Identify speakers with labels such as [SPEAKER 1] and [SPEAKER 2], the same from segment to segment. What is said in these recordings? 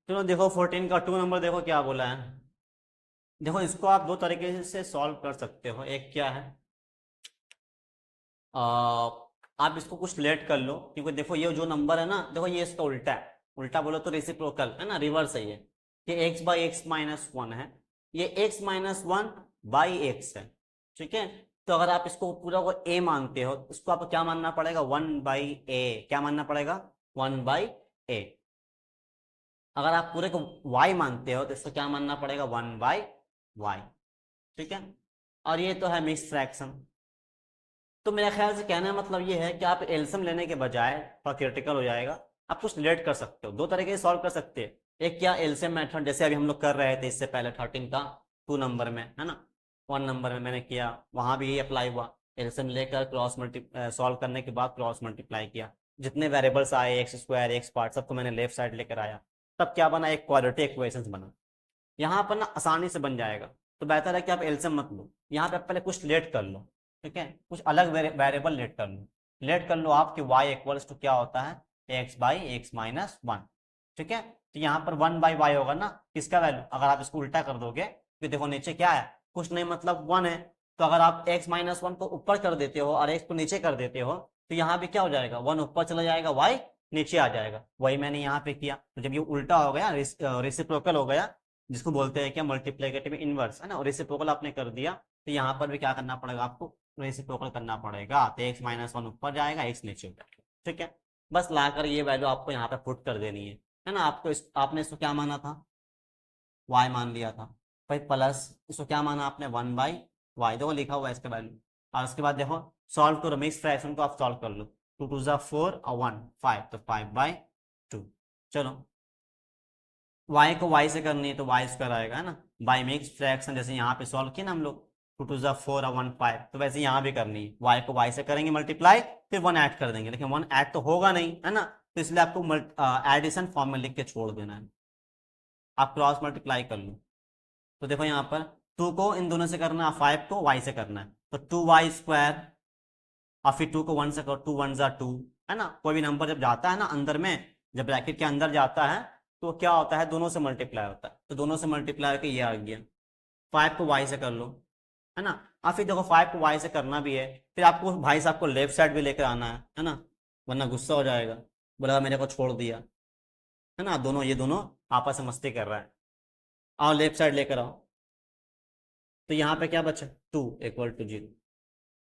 [SPEAKER 1] चलो देखो 14 का 2 नंबर देखो क्या बोला है। देखो इसको आप दो तरीके से सॉल्व कर सकते हो। एक क्या है, आप इसको कुछ लेट कर लो, क्योंकि देखो ये जो नंबर है ना, देखो ये इसका उल्टा है। उल्टा बोलो तो रेसिप्रोकल है ना, रिवर्स है ये x by X minus one है, ये x minus one by x है। ठीक है, तो अगर आप इसको पूरा को ए मानते हो, इसको आपको क्या मानना पड़ेगा, वन बाई ए। क्या मानना पड़ेगा, वन बाई ए। अगर आप पूरे को y मानते हो तो इसको क्या मानना पड़ेगा, वन बाई वाई। ठीक है, और ये तो है मिक्स फ्रैक्शन। तो मेरे ख्याल से कहने का मतलब ये है कि आप एल्सियम लेने के बजाय, थोड़ा क्रिटिकल हो जाएगा, आप कुछ लेट कर सकते हो। दो तरीके से सॉल्व कर सकते हैं। एक क्या, एल्सियम मेथड, जैसे अभी हम लोग कर रहे थे इससे पहले 13 का 2 नंबर में, है ना, 1 नंबर में मैंने किया, वहां भी ये अप्लाई हुआ। एल्सियम लेकर क्रॉस मल्टी सॉल्व करने के बाद क्रॉस मल्टीप्लाई किया, जितने वेरिएबल्स आए, एक्स स्क्वायर एक्स पार्ट, सबको मैंने लेफ्ट साइड लेकर आया, तब क्या बना, एक क्वाड्रेटिक इक्वेशन बना। यहाँ पर ना आसानी से बन जाएगा। तो बेहतर है कि आप एल्सियम मत लो, यहाँ पे पहले कुछ लेट कर लो। ठीक है, कुछ अलग वेरिएबल लेट कर लो। लेट कर लो आपके y इक्वल्स टू क्या होता है, x by X minus one. ठीक है, तो यहाँ पर वन बाई वाई होगा ना, किसका वैल्यू, अगर आप इसको उल्टा कर दोगे तो देखो नीचे क्या है, कुछ नहीं मतलब वन है। तो अगर आप एक्स माइनस वन को ऊपर कर देते हो और एक्स को नीचे कर देते हो, तो यहाँ भी क्या हो जाएगा, वन ऊपर चला जाएगा, वाई नीचे आ जाएगा। वही मैंने यहाँ पे किया। तो जब ये उल्टा हो गया, रेसिप्रोकल हो गया, जिसको बोलते हैं क्या, मल्टीप्लिकेटिव इनवर्स, है ना, और रेसिप्रोकल आपने कर दिया, तो यहाँ पर भी क्या करना पड़ेगा आपको, रेसिप्रोकल करना पड़ेगा। तो एक्स माइनस वन ऊपर जाएगा, एक्स नीचे हो जाएगा। ठीक है, बस लाकर ये वैल्यू आपको यहाँ पे पुट कर देनी है ना। आपने इसको क्या माना था, वाई मान लिया था, भाई प्लस इसको क्या माना आपने, वन बाई वाई, देखो लिखा हुआ है इसका वैल्यू। और उसके बाद देखो सॉल्व करो, मिक्स फ्रैक्शन को आप सॉल्व कर लो, टू टू जा फोर और वन फाइव, तो फाइव बाई टू। चलो y को y से करनी है तो y स्क्वायर आएगा, है ना, बाई मिक्स फ्रैक्शन, जैसे यहाँ पे सॉल्व किया ना हम लोग, टू टू जा फोर और वन फाइव, तो वैसे यहाँ भी करनी है, y को y से करेंगे मल्टीप्लाई, फिर वन ऐड कर देंगे, लेकिन वन ऐड तो होगा नहीं, है ना, तो इसलिए आपको एडिशन फॉर्म में लिख के छोड़ देना है। आप क्रॉस मल्टीप्लाई कर लो, तो देखो यहाँ पर टू को इन दोनों से करना है, फाइव को y से करना है, तो टू वाई स्क्वायर, और फिर टू को वन से करो, टू वन जा टू, है ना। कोई भी नंबर जब जाता है ना अंदर में, जब ब्रैकेट के अंदर जाता है, तो क्या होता है, दोनों से मल्टीप्लाई होता है, तो दोनों से मल्टीप्लाई होकर ये आ गया। फाइव को वाई से कर लो, है ना, और फिर देखो फाइव को वाई से करना भी है, फिर आपको भाई साहब को लेफ्ट साइड भी लेकर आना है ना, वरना गुस्सा हो जाएगा, बोला मेरे को छोड़ दिया, है ना। दोनों ये दोनों आपस में मस्ती कर रहा है, आओ लेफ्ट साइड लेकर आओ, तो यहाँ पे क्या बचा, टू इक्वल टू जीरो।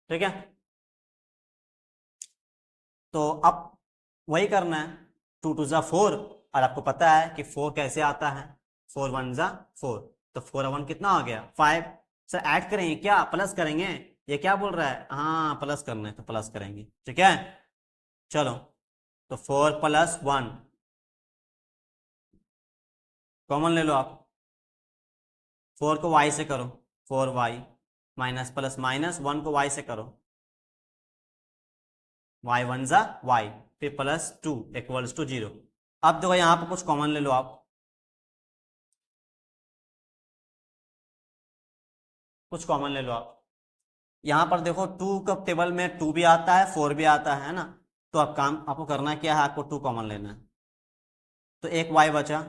[SPEAKER 1] ठीक है, तो अब वही करना है, टू टू जा फोर, और आपको पता है कि फोर कैसे आता है, फोर वन जा फोर, तो फोर वन कितना हो गया, फाइव। सर ऐड करेंगे क्या, प्लस करेंगे, ये क्या बोल रहा है, हाँ प्लस करना है तो प्लस करेंगे। ठीक है, चलो, तो फोर प्लस वन कॉमन ले लो आप, फोर को वाई से करो, four Y minus plus minus, one को वाई से करो, वाई वन जा वाई, फिर plus two equals to zero. अब देखो यहाँ पर कुछ कॉमन ले लो आप, कुछ कॉमन ले लो आप। यहाँ पर देखो टू का टेबल में टू भी आता है, फोर भी आता है ना, तो अब काम आपको करना क्या है, आपको टू कॉमन लेना है, तो एक वाई बचा,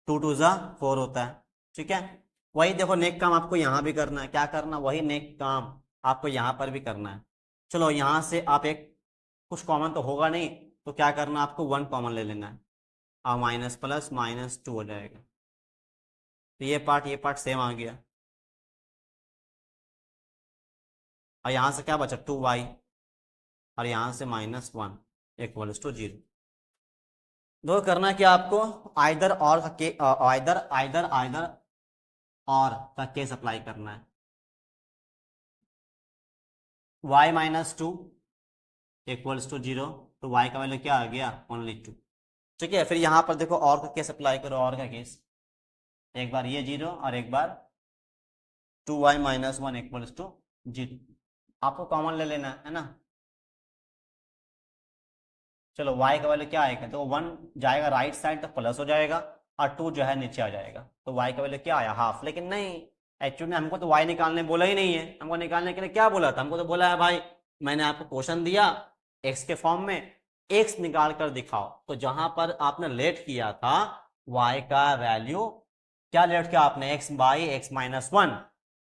[SPEAKER 1] टू टू जा फोर होता है। ठीक है, वही देखो नेक काम आपको यहाँ भी करना है, क्या करना, वही नेक काम आपको यहाँ पर भी करना है। चलो यहाँ से आप एक, कुछ कॉमन तो होगा नहीं, तो क्या करना, आपको वन कॉमन ले लेना है, और माइनस प्लस माइनस टू हो जाएगा, तो ये पार्ट सेम आ गया, और यहाँ से क्या बचा, टू वाई, और यहाँ से minus one equals to zero. दो करना क्या आपको, आइदर और का के, आइदर आइदर आइदर और का केस अप्लाई करना है। y minus two equals to zero, तो y का वैल्यू क्या आ गया, ओनली टू। ठीक है, फिर यहाँ पर देखो और का केस अप्लाई करो, और का केस, एक बार ये जीरो और एक बार two y minus one equals to zero, आपको कॉमन ले लेना है ना। चलो y का वैल्यू क्या आएगा, तो वन जाएगा राइट साइड तो प्लस हो जाएगा, और टू जो है नीचे आ जाएगा, तो y का वैल्यू क्या आया, हाफ। लेकिन नहीं, एक्चुअली हमको तो y निकालने बोला ही नहीं है, हमको निकालने के लिए क्या बोला था, हमको तो बोला है भाई, मैंने आपको क्वेश्चन दिया x के फॉर्म में, x निकाल कर दिखाओ, तो जहां पर आपने लेट किया था y का वैल्यू क्या लेट किया आपने, x by X minus one,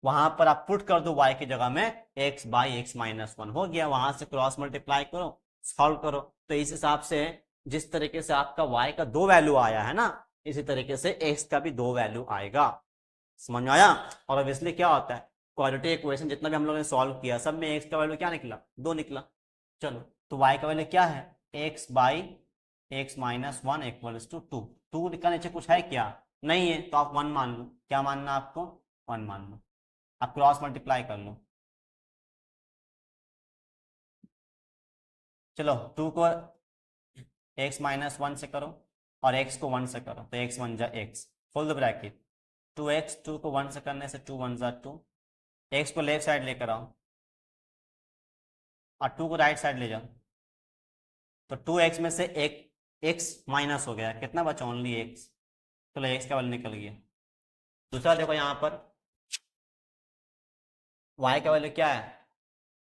[SPEAKER 1] वहां पर आप पुट कर दो y की जगह में x by X minus one, हो गया। वहां से क्रॉस मल्टीप्लाई करो, सॉल्व करो। तो इस हिसाब से जिस तरीके से आपका y का दो वैल्यू आया है ना, इसी तरीके से x का भी दो वैल्यू आएगा। समझ में आया? और ऑब्वियसली क्या होता है, क्वाड्रेटिक इक्वेशन जितना भी हम लोगों ने सॉल्व किया सब में x का वैल्यू क्या निकला, दो निकला। चलो, तो y का वैल्यू क्या है, x by X minus one equals to two. Two का नीचे कुछ है क्या, नहीं है, तो आप वन मान लो। क्या मानना आपको, वन मान लो। आप क्रॉस मल्टीप्लाई कर लो। चलो, टू को एक्स माइनस वन से करो और एक्स को वन से करो, तो एक्स वन जा X, full the bracket. Two X, two को वन से करने से टू वन जा टू, एक्स को लेफ्ट साइड लेकर आओ और टू को राइट साइड ले जाओ। तो टू एक्स में से एक एक्स माइनस हो गया, कितना बचा, ओनली एक्स। चलो, एक्स का वैल्यू निकल गया। दूसरा देखो यहाँ पर y का वैल्यू क्या है,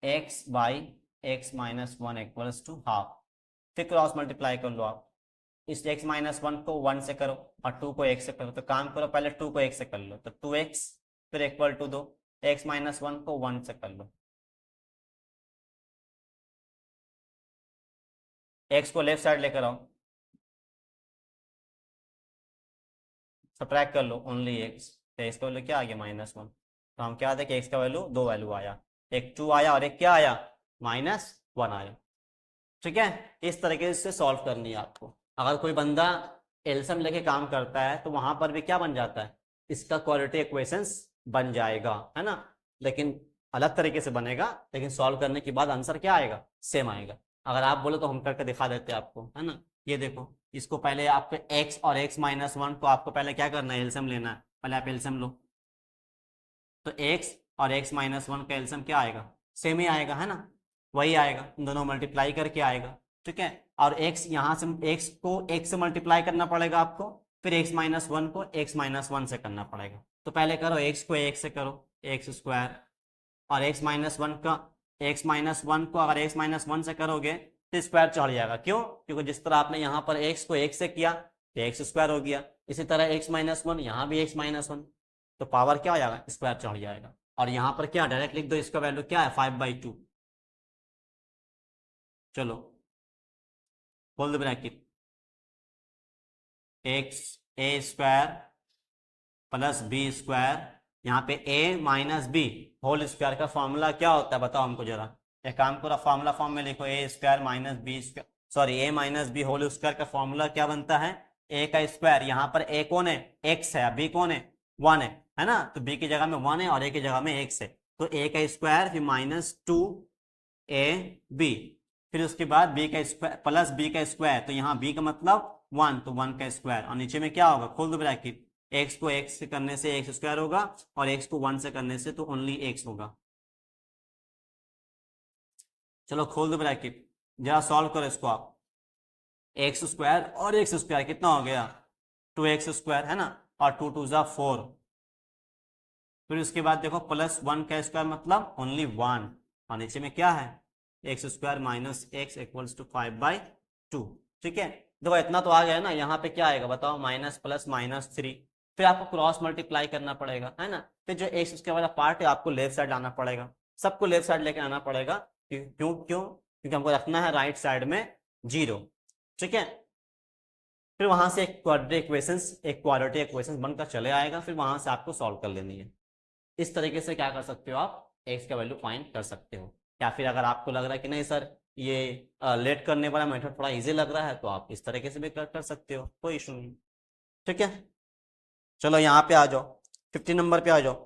[SPEAKER 1] x by X minus one equals to half. फिर क्रॉस मल्टीप्लाई कर लो आप, इस x माइनस वन को वन से करो और टू को एक से करो। तो काम करो, पहले टू को एक से कर लो, तो टू एक्स फिर इक्वल टू दो, एक्स माइनस वन को वन से कर लो, एक्स को लेफ्ट साइड लेकर आओ, सब्ट्रैक्ट कर लो, ओनली एक्स। तो एक्स का वैल्यू क्या आ गया, माइनस वन। तो हम क्या था कि एक्स का वैल्यू दो वैल्यू आया, एक टू आया और एक क्या आया, माइनस वन आया। ठीक है, इस तरीके से सॉल्व करनी है आपको। अगर कोई बंदा एल्सियम लेके काम करता है तो वहां पर भी क्या बन जाता है, इसका क्वाड्रेटिक इक्वेशंस बन जाएगा, है ना। लेकिन अलग तरीके से बनेगा, लेकिन सॉल्व करने के बाद आंसर क्या आएगा, सेम आएगा। अगर आप बोलो तो हम करके दिखा देते हैं आपको, है ना। ये देखो, इसको पहले आपको x और x माइनस वन को आपको पहले क्या करना है, एल्सियम लेना है। पहले आप एल्सियम लो, तो x और x माइनस वन का एल्सियम क्या आएगा, सेम ही आएगा, है ना। वही आएगा, इन दोनों मल्टीप्लाई करके आएगा। ठीक है, और x यहाँ से x को x से मल्टीप्लाई करना पड़ेगा आपको, फिर x माइनस वन को x माइनस वन से करना पड़ेगा। तो पहले करो x को x से करो, एक्स स्क्वायर, और x माइनस वन का, x माइनस वन को अगर x माइनस वन से करोगे तो स्क्वायर चढ़ जाएगा। क्यों, क्योंकि जिस तरह आपने यहाँ पर x को x से किया तो एक्स स्क्वायर हो गया, इसी तरह x माइनस वन, यहाँ भी x माइनस वन, तो पावर क्या हो जाएगा, स्क्वायर चढ़ जाएगा। और यहाँ पर क्या डायरेक्ट लिख दो, इसका वैल्यू क्या है, फाइव बाई टू। चलो, खोल दो ब्रैकेट, एक्स ए स्क्वायर प्लस बी स्क्वायर, यहाँ पे ए माइनस बी होल स्क्वायर का फॉर्मूला क्या होता है बताओ हमको जरा। एक काम करो, फॉर्मूला फॉर्म में लिखो, a square minus b square, sorry a minus b whole square का फॉर्मूला क्या बनता है, ए का स्क्वायर। यहाँ पर ए कौन है, एक्स है, बी कौन है, वन है ना। तो बी की जगह में वन है और ए की जगह में एक्स है, तो ए का स्क्वायर फिर माइनस टू ए बी, फिर उसके बाद बी का स्क्वायर प्लस बी का स्क्वायर, तो यहाँ बी का मतलब वन, तो वन का स्क्वायर, और नीचे में क्या होगा, खोल दो ब्रैकेट, एक्स को एक्स से करने से एक्स स्क्वायर होगा और एक्स को वन से करने से तो ओनली एक्स होगा। चलो, खोल दो ब्रैकेट, जरा सॉल्व करो इसको आप, एक्स स्क्वायर और एक्स स्क्वायर कितना हो गया, टू एक्स स्क्वायर, है ना, और टू टू जा फोर। फिर उसके बाद देखो, प्लस वन का स्क्वायर मतलब ओनली वन, और नीचे में क्या है, X square minus X equals to five by two. ठीक है, देखो इतना तो आ गया ना। यहाँ पे क्या आएगा बताओ, माइनस प्लस माइनस थ्री, फिर आपको क्रॉस मल्टीप्लाई करना पड़ेगा, है ना। फिर जो एक्स उसके वाला पार्ट है आपको लेफ्ट साइड लाना पड़ेगा, सबको लेफ्ट साइड लेके आना पड़ेगा। क्यों क्यों, क्योंकि हमको रखना है राइट साइड में जीरो। ठीक है, फिर वहां से एक क्वाड्रेटिक इक्वेशंस बनकर चले आएगा, फिर वहां से आपको सॉल्व कर लेनी है। इस तरीके से क्या कर सकते हो आप, एक्स का वैल्यू फाइंड कर सकते हो। या फिर अगर आपको लग रहा है कि नहीं सर, ये लेट करने वाला मेथड थोड़ा इजी लग रहा है, तो आप इस तरीके से भी कर सकते हो, कोई इशू नहीं। ठीक है, चलो यहाँ पे आ जाओ, 50 नंबर पे आ जाओ।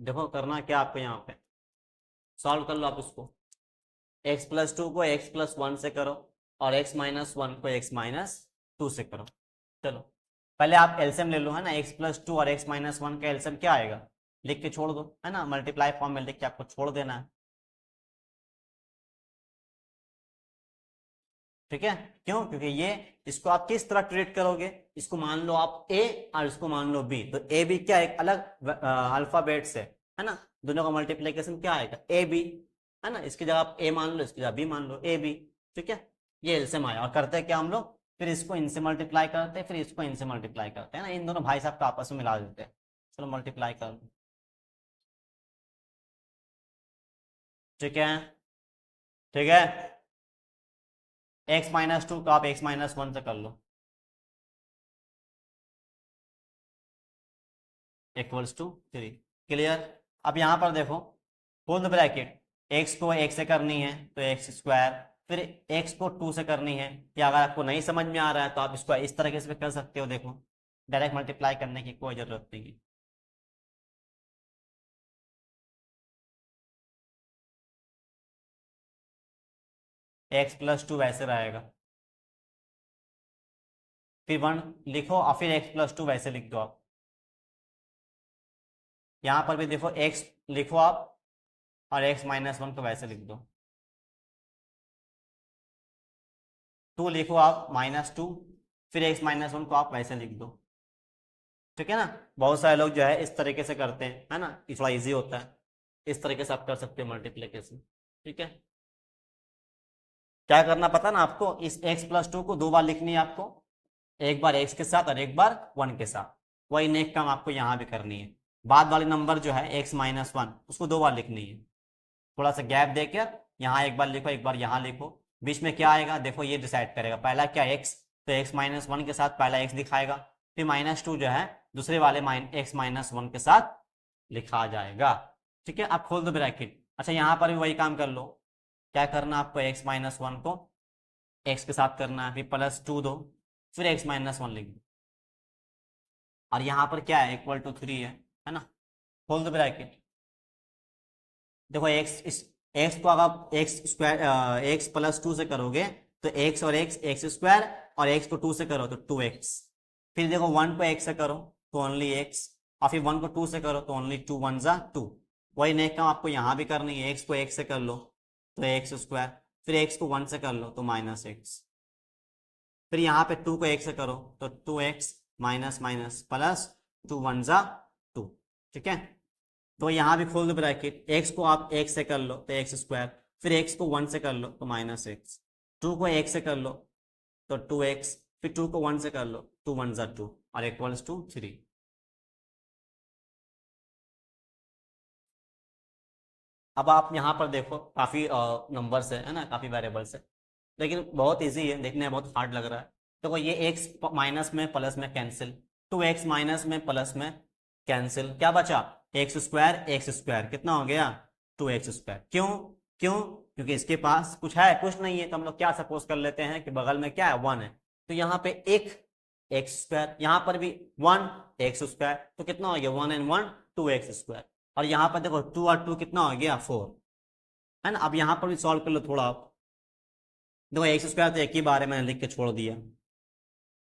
[SPEAKER 1] देखो करना क्या आपको, यहाँ पे सॉल्व कर लो आप उसको। x+2 को x+1 से करो और x-1 को x-2 से करो। चलो पहले आप एलसीएम ले लो, है ना। x+2 और x-1 का एलसीएम क्या आएगा, लिख के छोड़ दो, है ना। मल्टीप्लाई फॉर्म में लिख के आपको छोड़ देना है, ठीक है। क्यों, क्योंकि ये, इसको आप किस तरह ट्रीट करोगे, इसको मान लो आप ए और इसको मान लो बी, तो ए बी क्या एक अलग अल्फाबेट से, है ना। दोनों का मल्टीप्लीकेशन क्या आएगा, ए बी, है ना। इसकी जगह आप ए मान लो, इसकी जगह बी मान लो, ए बी, ठीक है। ये एलसीएम आया, और करते हैं क्या हम लोग, फिर इसको इनसे मल्टीप्लाई करते हैं, फिर इसको इनसे मल्टीप्लाई करते हैं ना, इन दोनों भाई साहब को आपस में मिला देते हैं। चलो मल्टीप्लाई कर लो, ठीक है, ठीक है। x-2 को आप x-1 से कर लो, =3। क्लियर। अब यहां पर देखो, होल द ब्रैकेट, x को x से करनी है तो x², फिर x को 2 से करनी है, या अगर आपको नहीं समझ में आ रहा है तो आप इसको इस तरीके से कर सकते हो। देखो डायरेक्ट मल्टीप्लाई करने की कोई जरूरत नहीं है। x+2 वैसे रहेगा, फिर 1 लिखो और फिर x+2 वैसे लिख दो आप। यहां पर भी देखो x लिखो आप और x-1 को वैसे लिख दो, 2 लिखो आप -2, फिर x-1 को आप वैसे लिख दो, ठीक है ना। बहुत सारे लोग जो है इस तरीके से करते हैं, है ना, ये थोड़ा इजी होता है। इस तरीके से आप कर सकते हो मल्टीप्लिकेशन, ठीक है। क्या करना पता ना आपको, इस x+2 को 2 बार लिखनी है आपको, एक बार x के साथ और एक बार 1 के साथ। वही नेक काम आपको यहाँ भी करनी है। बाद वाले नंबर जो है x-1 उसको 2 बार लिखनी है, थोड़ा सा गैप देकर यहाँ एक बार लिखो, एक बार यहाँ लिखो। बीच में क्या आएगा देखो, ये डिसाइड करेगा। पहला क्या x, तो x-1 के साथ पहला x दिखाएगा, फिर -2 जो है दूसरे वाले x-1 के साथ लिखा जाएगा, ठीक है। आप खोल दो ब्रैकेट। अच्छा यहाँ पर भी वही काम कर लो। क्या करना आपको, x-1 को x के साथ करना है, फिर +2 दो, फिर x-1 लिख दो, और यहाँ पर क्या है, =3 है ना। खोल दो ब्रैकेट। देखो x को अगर x+2 से करोगे तो x और x² और x को 2 से करो तो 2x। फिर देखो 1 को x से करो तो ओनली x, और फिर 1 को 2 से करो तो ओनली 2 1 जा 2। वही नेक काम आपको यहाँ भी करनी है, x को x से कर लो तो x², फिर x को 1 से कर लो तो -x, फिर यहाँ पे 2 को x से करो तो 2x माइनस माइनस प्लस 2 1 जा 2, ठीक है। तो यहाँ भी खोल दो ब्रैकेट, x को आप x से कर लो तो x², फिर x को 1 से कर लो तो -x, 2 को x से कर लो तो 2x, फिर 2 को 1 से कर लो 2 1 जा 2 और =3। अब आप यहाँ पर देखो काफी नंबर्स है ना, काफी वेरिएबल्स है, लेकिन बहुत इजी है, देखने में बहुत हार्ड लग रहा है। देखो ये x माइनस में प्लस में कैंसिल, 2x माइनस में प्लस में कैंसिल, क्या बचा, x² कितना हो गया, 2x²। क्यों, क्यों, क्योंकि इसके पास कुछ है, कुछ नहीं है, तो हम लोग क्या सपोज कर लेते हैं कि बगल में क्या है, 1 है, तो यहाँ पे एक x², यहाँ पर भी 1 x², तो कितना हो गया, 1 and 1 2x², और यहाँ पर देखो 2 और 2 कितना हो गया 4, है ना। अब यहाँ पर भी सॉल्व कर लो थोड़ा आप। देखो x² तो एक ही बार है, मैंने लिख के छोड़ दिया।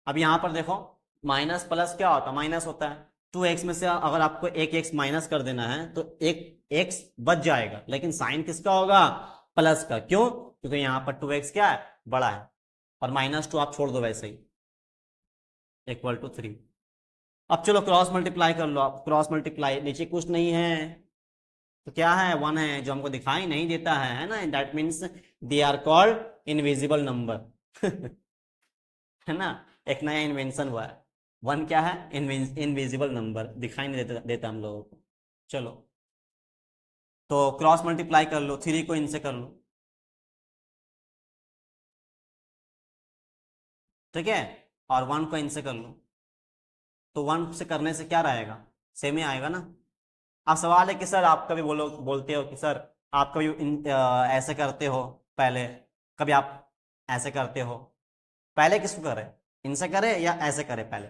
[SPEAKER 1] अब यहाँ पर देखो माइनस प्लस क्या होता है, माइनस होता है। 2x में से अगर आपको एक x माइनस कर देना है तो एक x बच जाएगा, लेकिन साइन किसका होगा, प्लस का। क्यों, क्योंकि यहाँ पर 2x क्या है, बड़ा है, और -2 आप छोड़ दो वैसे ही, =3। अब चलो क्रॉस मल्टीप्लाई कर लो आप, क्रॉस मल्टीप्लाई, नीचे कुछ नहीं है तो क्या है, 1 है जो हमको दिखाई नहीं देता है ना, that means they are called invisible number है ना। एक नया इन्वेंशन हुआ है, 1 क्या है, इनविजिबल नंबर, दिखाई नहीं देता हम लोगों को। चलो तो क्रॉस मल्टीप्लाई कर लो, 3 को इनसे कर लो, ठीक है, और 1 को इनसे कर लो, तो 1 से करने से क्या रहेगा, सेम ही आएगा ना। अब सवाल है कि सर आप कभी बोलते हो कि सर आप कभी ऐसे करते हो पहले, कभी आप ऐसे करते हो, पहले किसको करें, इनसे करें या ऐसे करें, पहले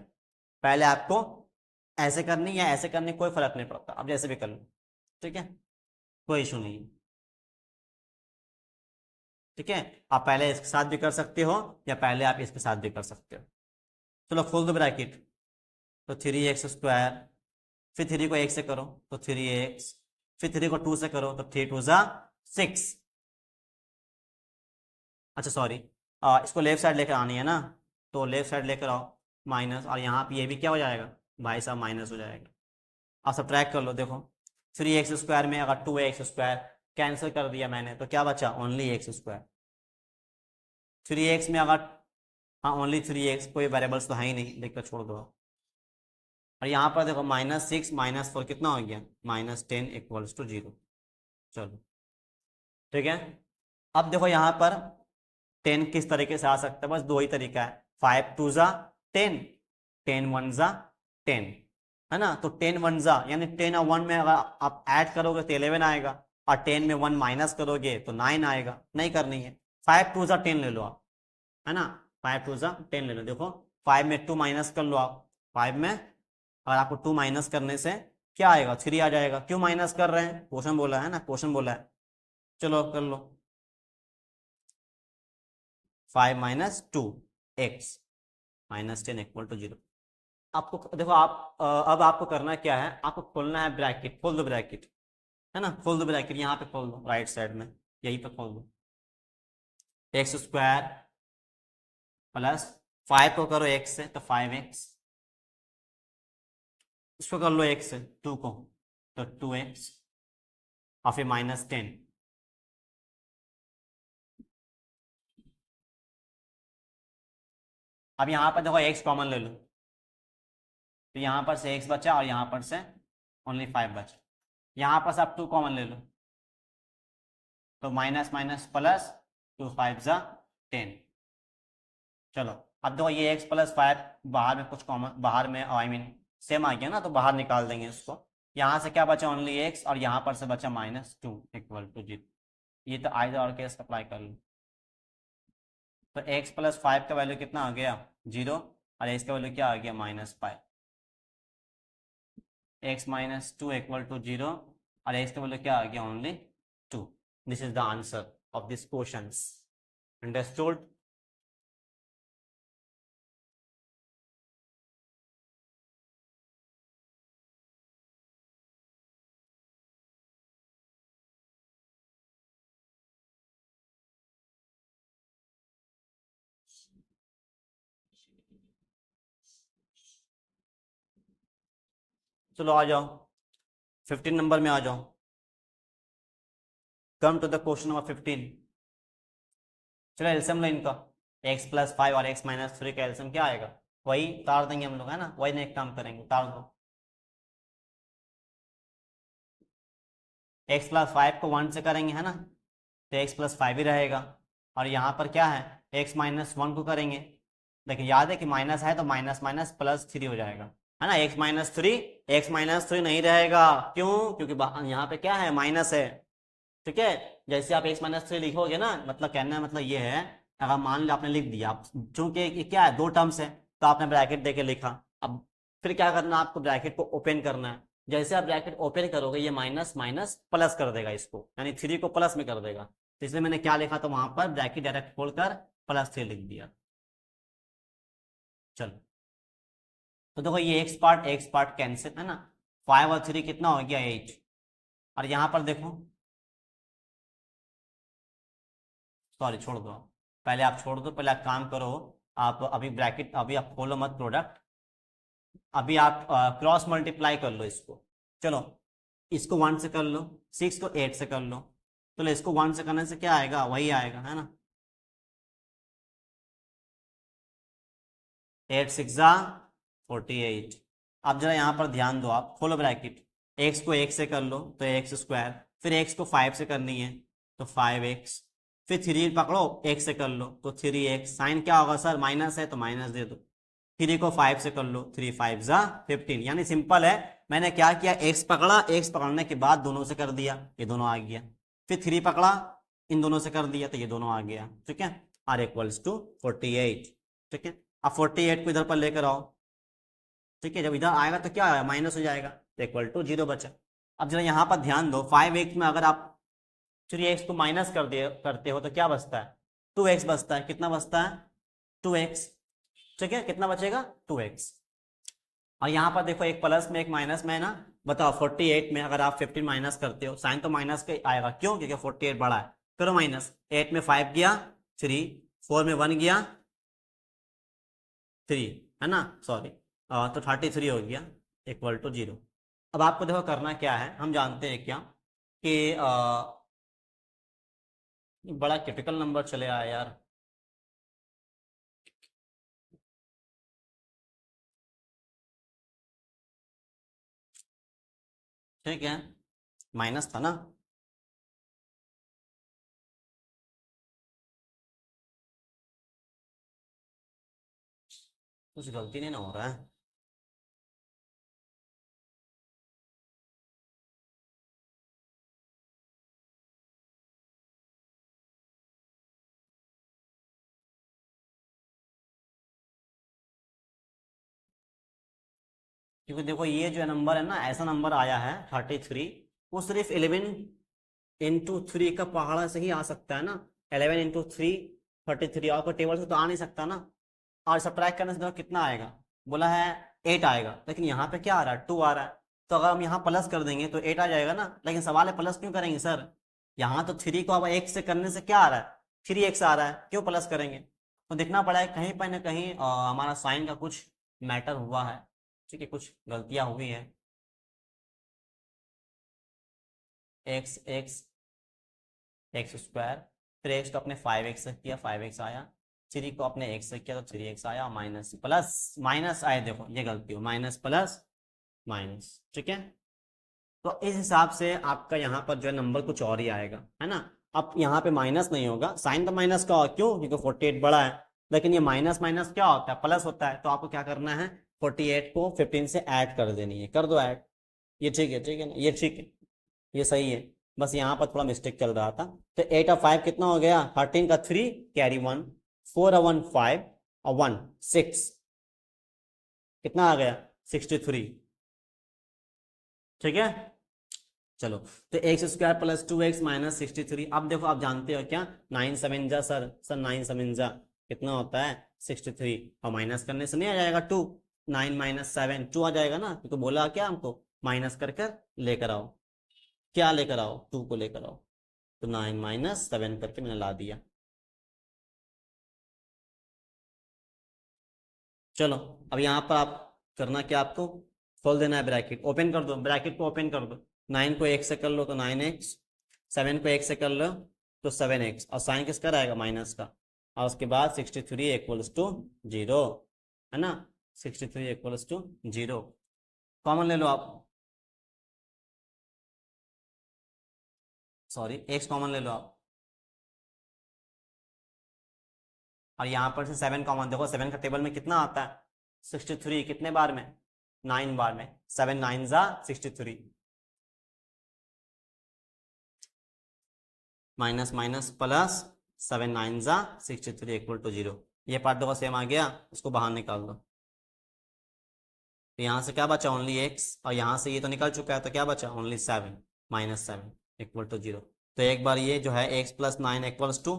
[SPEAKER 1] पहले आपको ऐसे करनी या ऐसे करनी कोई फर्क नहीं पड़ता, अब जैसे भी कर लो। ठीक है, कोई इशू नहीं है। ठीक है, आप पहले इसके साथ भी कर सकते हो या पहले आप इसके साथ भी कर सकते हो। चलो खोल दो ब्रैकेट। तो 3x², फिर 3 को 1 से करो तो 3x, फिर 3 को 2 से करो तो 3×2 = 6। अच्छा सॉरी, इसको लेफ्ट साइड लेकर आनी है ना, तो लेफ्ट साइड लेकर आओ माइनस, और यहाँ पे ये भी क्या हो जाएगा भाई साहब, माइनस हो जाएगा। आप सब्ट्रैक्ट कर लो, देखो 3x² में अगर 2x² कैंसिल कर दिया मैंने तो क्या बचा, ओनली x²। 3x में अगर, हाँ ओनली 3x, कोई वेरिएबल्स तो है ही नहीं, देखकर छोड़ दो। और यहाँ पर देखो -6 -4 कितना हो गया, -10 = 0। चलो ठीक है, अब देखो यहाँ पर 10 किस तरीके से आ सकता है, बस दो ही तरीका है, 5×2 = 10, 10×1 = 10, है ना। तो 10×1 यानी 10 और 1 में अगर आप ऐड करोगे तो 11 आएगा, और 10 में 1 माइनस करोगे तो 9 आएगा। नहीं करनी है, 5×2 = 10 ले लो आप, है ना, 5×2 = 10 ले लो। देखो 5 में 2 माइनस कर लो आप, 5 में अगर आपको 2 माइनस करने से क्या आएगा, 3 आ जाएगा। क्यों माइनस कर रहे हैं, क्वेश्चन बोला है ना, क्वेश्चन बोला है। चलो कर लो, 5 - 2x -10 = 0। आपको देखो आप अब आपको करना क्या है, आपको खोलना है ब्रैकेट, खोल दो ब्रैकेट, है ना, खोल दो ब्रैकेट, यहाँ पे खोल दो राइट साइड में, यहीं पे खोल दो। x² प्लस 5 को करो x से तो 5x, इसको कर लो x से 2 को तो 2x, और फिर -10। अब यहाँ पर देखो x कॉमन ले लो, तो यहाँ पर से x बचा और यहाँ पर से ओनली 5 बचा। यहाँ पर से आप 2 कॉमन ले लो, तो माइनस माइनस प्लस, 2 5 = 10। चलो अब देखो ये x + 5 बाहर में कुछ कॉमन, बाहर में आई मीन सेम आ गया ना, तो बाहर निकाल देंगे इसको। यहाँ से क्या बचा, ओनली x, और यहाँ पर से बचा -2 = 0। ये तो आइदर और केस अप्लाई कर लो। तो x + 5 का वैल्यू कितना आ गया, 0, और x का वैल्यू क्या आ गया, -5। x - 2 = 0, और x का वैल्यू क्या आ गया, only 2। This is the answer of this question. Understood. चलो आ जाओ 15 नंबर में आ जाओ। Come to the question number 15। चलो एल्सियम लो इनका, x + 5 और x - 3 का एल्सियम क्या आएगा, वही उतार देंगे हम लोग, है ना, वही नहीं एक काम करेंगे, उतार दो। x + 5 को 1 से करेंगे, है ना, तो x + 5 ही रहेगा। और यहाँ पर क्या है, x - 1 को करेंगे, देखिए याद है कि माइनस है तो माइनस माइनस +3 हो जाएगा, है ना। x - 3 नहीं रहेगा, क्यों, क्योंकि यहाँ पे क्या है, माइनस है। ठीक है, जैसे आप x - 3 लिखोगे ना, मतलब कहने का मतलब ये है, अगर मान लो आपने लिख दिया, चूंकि ये क्या है, दो टर्म्स है, तो आपने ब्रैकेट देके लिखा। अब फिर क्या करना, आपको ब्रैकेट को ओपन करना है। जैसे आप ब्रैकेट ओपन करोगे, ये माइनस माइनस प्लस कर देगा इसको, यानी 3 को प्लस में कर देगा। तो इसलिए मैंने क्या लिखा, तो वहां पर ब्रैकेट डायरेक्ट खोलकर +3 लिख दिया। चलो तो देखो ये एक्स पार्ट कैंसिल, है ना, 5 और 3 कितना हो गया, 8। और यहाँ पर देखो, सॉरी छोड़ दो, पहले आप छोड़ दो, पहले आप काम करो। आप अभी ब्रैकेट, अभी आप खोलो मत प्रोडक्ट, अभी आप क्रॉस मल्टीप्लाई कर लो इसको। चलो इसको 1 से कर लो, 6 को 8 से कर लो। चलो इसको 1 से करने से क्या आएगा, वही आएगा, है ना, 8 × 6 = 48। अब जरा यहाँ पर ध्यान दो, आप खोलो ब्रैकेट, x को 1 से कर लो तो x², फिर x को 5 से करनी है तो 5x, फिर 3 पकड़ो 1 से कर लो तो 3x। साइन क्या होगा सर, माइनस है तो माइनस दे दो। 3 को 5 से कर लो, 3 5 = 15, यानी सिंपल है। मैंने क्या किया, x पकड़ा, x पकड़ने के बाद दोनों से कर दिया, ये दोनों आ गया। फिर 3 पकड़ा, इन दोनों से कर दिया तो ये दोनों आ गया। ठीक है, r = 48। ठीक है, अब 48 को इधर पर लेकर आओ। ठीक है, जब इधर आएगा तो क्या आएगा, माइनस हो जाएगा, तो = 0 बचा। अब जरा यहाँ पर ध्यान दो, 5x में अगर आप 3x को माइनस करते हो तो क्या बचता है, 2x बचता है। कितना बचता है, 2x। ठीक है, कितना बचेगा, 2x। और यहाँ पर देखो एक प्लस में एक माइनस में है ना। बताओ 48 में अगर आप 15 माइनस करते हो, साइन तो माइनस का आएगा, क्यों, क्योंकि 48 बड़ा है। करो माइनस, 8 में 5 गया 3, 4 में 1 गया 3, है ना, सॉरी, तो 33 हो गया इक्वल टू 0। अब आपको देखो करना क्या है, हम जानते हैं क्या कि बड़ा क्रिटिकल नंबर चले आया यार। ठीक है, माइनस था ना। कुछ गलती नहीं ना हो रहा है। क्योंकि देखो ये जो नंबर है ना, ऐसा नंबर आया है 33, वो सिर्फ 11 into 3 का पहाड़ा से ही आ सकता है ना। 11 into 3 33, और कोई टेबल से तो आ नहीं सकता ना। और सब्ट्रैक्ट करने से देखो कितना आएगा, बोला है 8 आएगा, लेकिन यहाँ पे क्या आ रहा है, 2 आ रहा है। तो अगर हम यहाँ प्लस कर देंगे तो 8 आ जाएगा ना। लेकिन सवाल है प्लस क्यों करेंगे सर, यहाँ तो 3 को अब 1 से करने से क्या आ रहा है, 3x आ रहा है, क्यों प्लस करेंगे। तो देखना पड़ा है कहीं पर ना कहीं हमारा साइन का कुछ मैटर हुआ है। ठीक है, कुछ गलतियां हुई हैं। एक्स एक्स एक्स स्क्वायर, फिर एक्स को अपने 5x से किया, 5x आया। 3 को अपने x से किया तो 3x आया, माइनस प्लस माइनस आए, देखो ये गलती हो, माइनस प्लस माइनस। ठीक है, तो इस हिसाब से आपका यहाँ पर जो है नंबर कुछ और ही आएगा, है ना। अब यहाँ पे माइनस नहीं होगा, साइन तो माइनस का हो, क्यों, क्योंकि 48 बड़ा है। लेकिन ये माइनस माइनस क्या होता है, प्लस होता है। तो आपको क्या करना है, 48 को 15 से ऐड कर देनी है, कर दो ऐड। ये ठीक है ना, ये ठीक है, ये सही है। बस यहाँ पर थोड़ा मिस्टेक चल रहा था। तो 8 और 5 कितना हो गया, 13 का 3 कैरी 1, 4 और 1 5 और 1 6, कितना आ गया 63। ठीक है, चलो। तो x square plus 2x minus 63। अब देखो आप जानते हो क्या, 9 7 जा सर 9 7 जा कितना होता है 63, और माइनस करने से नहीं आ जाएगा 2, 9 माइनस 7 2 आ जाएगा ना। तो बोला क्या हमको, माइनस कर कर लेकर आओ, क्या लेकर आओ, 2 को लेकर आओ। तो 9 माइनस 7 करके मैंने ला दिया। चलो, अब यहाँ पर आप करना क्या, आपको खोल देना है ब्रैकेट, ओपन कर दो, ब्रैकेट को ओपन कर दो। 9 को 1 से कर लो तो 9x, 7 को 1 से कर लो तो 7x, और साइन किसका रहेगा, माइनस का। और उसके बाद 63 इक्वल्स टू 0, है ना, 63 इक्वल्स टू 0। कॉमन ले लो आप, सॉरी x कॉमन ले लो आप। और यहाँ पर से 7 कॉमन, देखो 7 का टेबल में कितना आता है 63, कितने बार में, 9 बार में, 7 9 जा 63, माइनस माइनस प्लस, 7 9 जा 63 इक्वल टू 0। ये पार्ट देखो सेम आ गया, इसको बाहर निकाल दो। तो यहाँ से क्या बचा, ओनली x, और यहाँ से ये तो निकल चुका है, तो क्या बचा, ओनली 7 माइनस 7 इक्वल टू 0। तो एक बार ये जो है x प्लस 9 इक्वल्स टू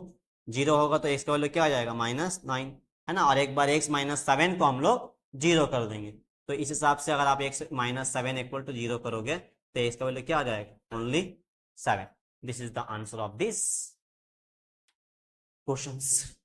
[SPEAKER 1] 0 होगा, तो x का वैल्यू क्या आ जाएगा, -9, है ना। और एक बार x माइनस 7 को हम लोग 0 कर देंगे। तो इस हिसाब से अगर आप x माइनस 7 इक्वल टू 0 करोगे तो x का वैल्यू क्या आ जाएगा, only 7। This is the answer of this questions.